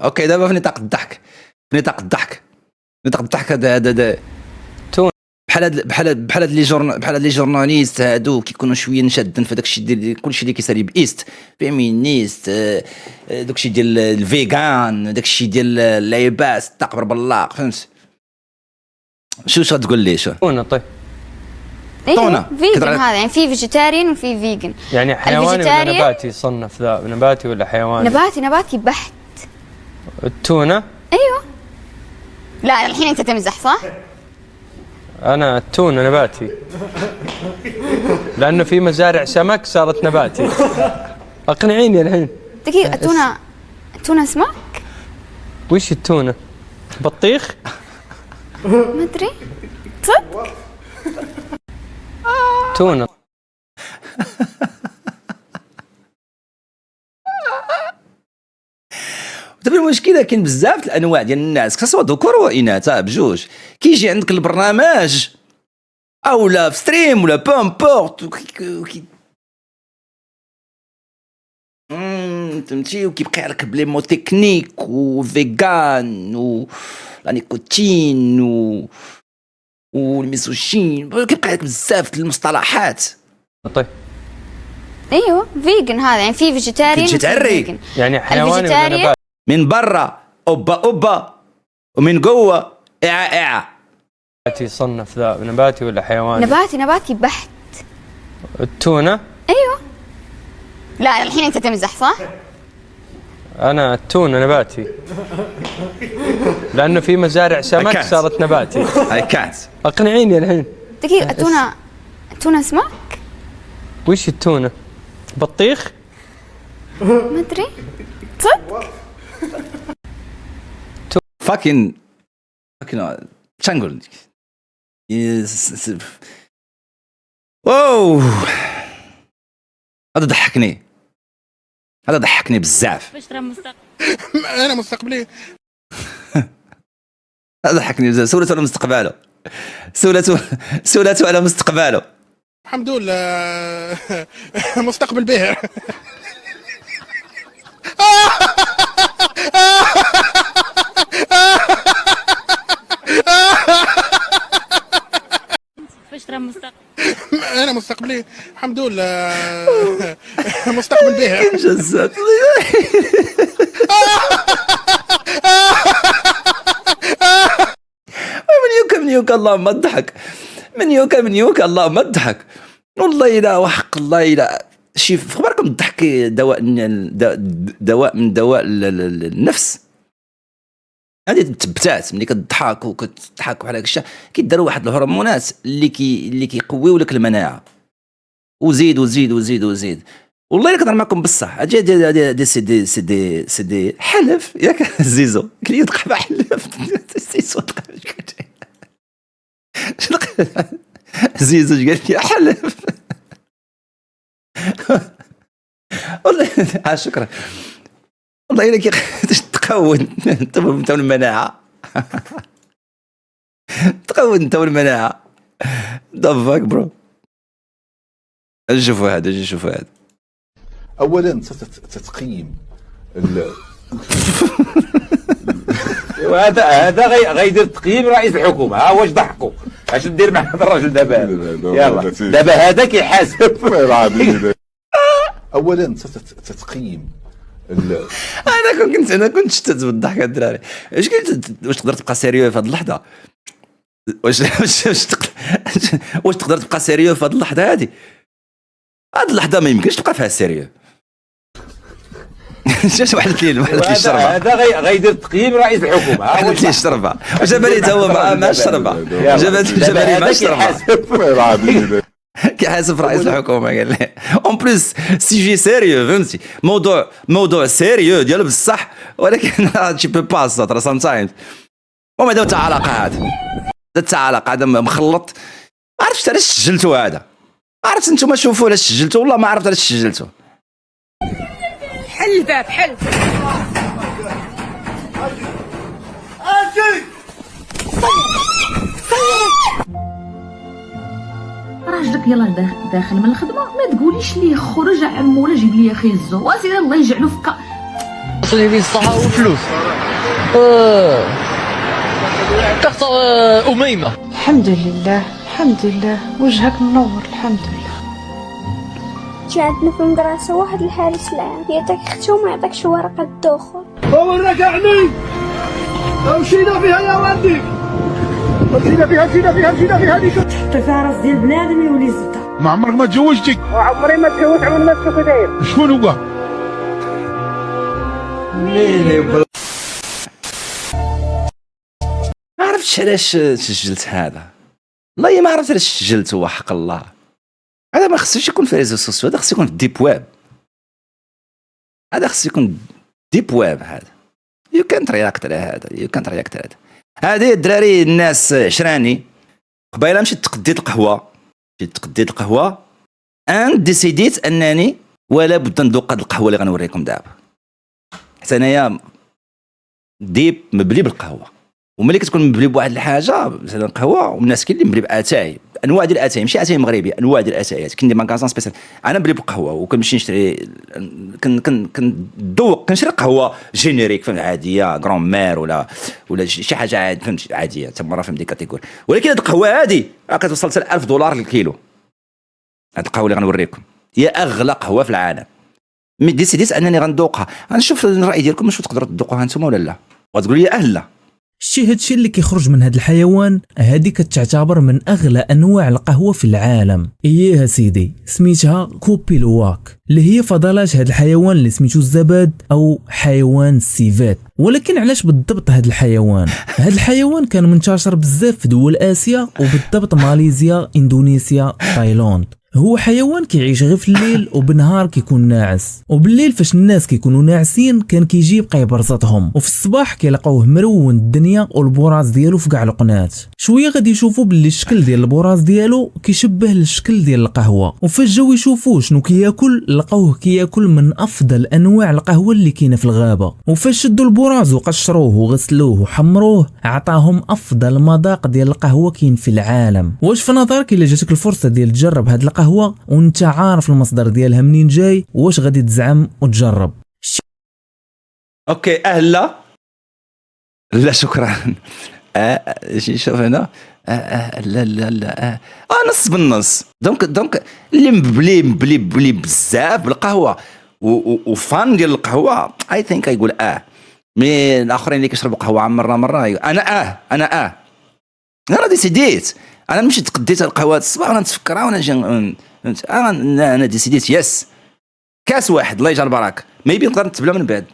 اوكي دابا في نطاق الضحك، في نطاق الضحك، نطاق الضحك هذا تون بحال هاد لي جورناليست هادو كيكونوا شويه نشادين في داكشي ديال كلشي اللي كيسالي بايست فيمينيست، داكشي ديال الفيغان، داكشي ديال اللعيبات تقبر باللاق، فهمت؟ شو غتقول لي شو تونة؟ طيب طونة. فيجن هذا يعني في فيجيتاريان وفي فيجن. يعني حيواني ولا الفيجيتاريان- نباتي يصنف ذا؟ نباتي ولا حيواني؟ نباتي بحت. التونة؟ ايوه. لا الحين انت تمزح صح؟ أنا التونة نباتي، لأنه في مزارع سمك صارت نباتي. أقنعيني الحين. دقيقة، التونة اسمك؟ وش التونة؟ بطيخ؟ ما ادري. صدق؟ تونة. دابا المشكله كاين بزاف الانواع ديال الناس سواء ذكور واناث بجوج، كيجي عندك البرنامج او لا في ستريم ولا بامبورت فهمتي، وكيبقى لك بلي مو تكنيك وفيغان و لا نيكوتين والميسوشين، كيبقى لك بزاف المصطلحات. طيب ايوه فيجن هذا يعني في فيجيتاريان فيجيتاري. يعني حيواني ولا الفيجيتاريان- نباتي؟ من برا اوبا ومن جوا اعا. نباتي يصنف ذا؟ نباتي ولا حيواني؟ نباتي بحت. التونة؟ ايوه. لا الحين انت تمزح صح؟ أنا التونة نباتي، لأنه في مزارع سمك أكاد. صارت نباتي. اي كانت. أقنعيني الحين. دقيقة، التونة اسمك؟ وش التونة؟ بطيخ؟ ما ادري. صدق؟ فاكين شنقول واو، هذا ضحكني بزاف. انا مستقبلي هذا ضحكني بزاف. سولته على مستقبله، سولته على مستقبله. الحمد لله مستقبل به. انا مستقبلي الحمد لله مستقبل به. جزات من يوكا اللهم اضحك، من يوكا اللهم اضحك. والله الا وحق الله الا شي في خبركم الضحك دواء من دواء النفس. هذه تثبتات ملي كتضحك وكتضحك بحال هكا كيداروا واحد الهرمونات اللي كيقويو لك المناعه. وزيد والله الا كنهضر معكم بصح. هادي سي دي حلف ياك زيزو كلي تقحب حلف زيزو زيزو قال لي حلف. والله شكرا. والله الا تقود انت المناعه. تقود انت المناعه. دافاك برو. اجي شوفوا هذا اولا تتقييم هذا غيدير تقييم رئيس الحكومه. ها واش ضحكوا اش ندير مع هذا الراجل دابا؟ يلا دابا هذا كيحاسب. اولا تتقييم انا كنت شتت بالضحك الدراري. واش تقدر تبقى سيريو في هذه اللحظه؟ واش تقدر تبقى سيريو في هذه اللحظه هذه اللحظه ما يمكنش تبقى فيها سيريو. شاش واحد لي الشربه. هذا غيدير تقييم رئيس الحكومه. ها واحد لي الشربه وجاب لي تا هو مع الشربه. جاب لي مع الشربه. كيحاسب رئيس الحكومه قال لي اون بليس سيجي سيريو فهمتي، موضوع سيريو ديالو بصح، ولكن تي بو باس ترى سام تايمز. وما داو تاع علاقه هذا مخلط. ما عرفتش علاش سجلتو هذا. عرفت انتم شوفوا علاش سجلتو، والله ما عرفت علاش سجلتو. حل الباب حل. راجلك يلاه داخل من الخدمه، ما تقوليش ليه خرج عمو ولا جيب لي خيزو واسيدي الله يجعلو فكا. وصلني بين الصحة والفلوس. كارت أميمة. الحمد لله الحمد لله، وجهك منور الحمد لله. جا عندنا في المدرسة واحد الحارس العام يعطيك اختي وما يعطيكش ورقة الدخول. هو رجعني مشينا فيها يا ولدي، مشينا فيها ديك حطي فيها راس ديال بنادم يولي زبده. ما عمرك ما تزوجتي؟ وعمري ما تزوجت، عمري ما تشوف داير. شكون هو؟ ما عرفتش علاش سجلت هذا، والله ما عرفت علاش سجلت، هو حق الله هذا ما خصوش يكون في ريزو سوسيو، هذا خصو يكون في ديب ويب، هذا خصو يكون ديب ويب. هذا يو كانت رياكت على هذا، يو كانت رياكت على هذا. هذه الدراري الناس عشراني قبيله مشيت تقديت القهوه ان ديسيديت انني ولا بد ندوق هذه القهوه اللي غنوريكم دابا، حتى انايا ديب مبلي بالقهوه. وملي كتكون مبلي بواحد الحاجه مثلا قهوه، والناس كاين اللي مبلي باتاي، انواع ديال الاتاي، ماشي اتاي مغربي، انواع ديال الاتايات. كاين دي ماكازان سبيسيال، انا مبلي بالقهوه وكنمشي نشري، كنذوق، كنشري قهوه جينيريك فهمت، عاديه غران مير ولا شي حاجه عاد فهمت عاديه، حتى مره فهمت دي كاتيجوري. ولكن هذه القهوه هذه كتوصل حتى $1000 للكيلو. هذه القهوه اللي غنوريكم هي اغلى قهوه في العالم. ديسيديت انني غندوقها، غنشوف الراي ديالكم واش تقدروا تذوقوها انتم ولا لا، وتقولوا لي لا. شتي هادشي اللي كيخرج من هاد الحيوان، هادي كتعتبر من اغلى انواع القهوه في العالم. اييه سيدي، سميتها كوبي لواك، اللي هي فضلات هاد الحيوان اللي سميتو الزباد او حيوان السيفات. ولكن علاش بالضبط هاد الحيوان؟ هاد الحيوان كان منتشر بزاف في دول اسيا، وبالضبط ماليزيا، اندونيسيا، تايلاند. هو حيوان كيعيش غير في الليل، وبالنهار كيكون ناعس، وبالليل فاش الناس كيكونوا ناعسين كان كيجي يبقى يبرزطهم، وفي الصباح كيلقاوه مرون الدنيا والبراز ديالو في كاع القنات. شويه غادي يشوفوا باللي الشكل ديال البراز ديالو كيشبه الشكل ديال القهوه، وفاش جاو يشوفوا شنو كياكل لقاوه كياكل من افضل انواع القهوه اللي كاينه في الغابه. وفاش شدوا البراز وقشروه وغسلوه وحمروه عطاهم افضل مذاق ديال القهوه كاين في العالم. واش في نظرك الا جاتك الفرصه ديال تجرب هاد القهوه وانت عارف المصدر ديالها منين جاي، واش غادي تزعم وتجرب؟ اوكي لا لا شكرا. شوف هنا لا نص بالنص. دونك اللي مبلي بزاف بالقهوه وفان ديال القهوه اي ثينك يقول مي الاخرين اللي كيشربوا قهوه مره انا ديسيديت، انا مشيت تقديت القهوه الصباح وانا نتفكرها وانا نجي انا ديسيديت يس كاس واحد الله يجعل البركه، ميبي نقدر نتبلا من بعد.